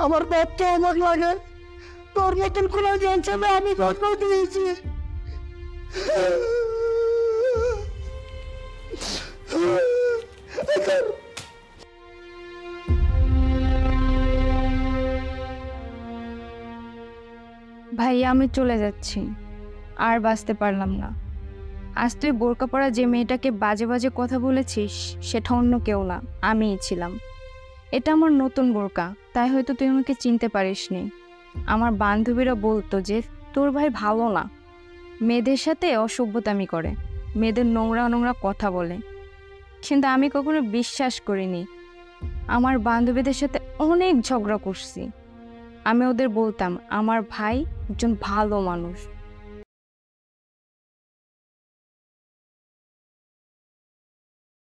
আমার বাচ্চা আমার লাগে, তোর মতন কোনো টেনশনে আমি জন্ম দিয়েছি। ভাইয়া আমি চলে যাচ্ছি, আর বাঁচতে পারলাম না। আজ তুই বোরকা পরা যে মেয়েটাকে বাজে বাজে কথা বলেছিস সেটা অন্য কেউ না, আমিই ছিলাম। এটা আমার নতুন বোরকা, তাই হয়তো তুই আমাকে চিনতে পারিসনি। আমার বান্ধবীরা বলতো যে তোর ভাই ভালো না, মেয়েদের সাথে অসভ্যতামি করে, মেয়েদের নোংরা নোংরা কথা বলে। কিন্তু আমি কখনো বিশ্বাস করিনি। আমার বান্ধবীদের সাথে অনেক ঝগড়া করছি। আমি ওদের বলতাম আমার ভাই একজন ভালো মানুষ,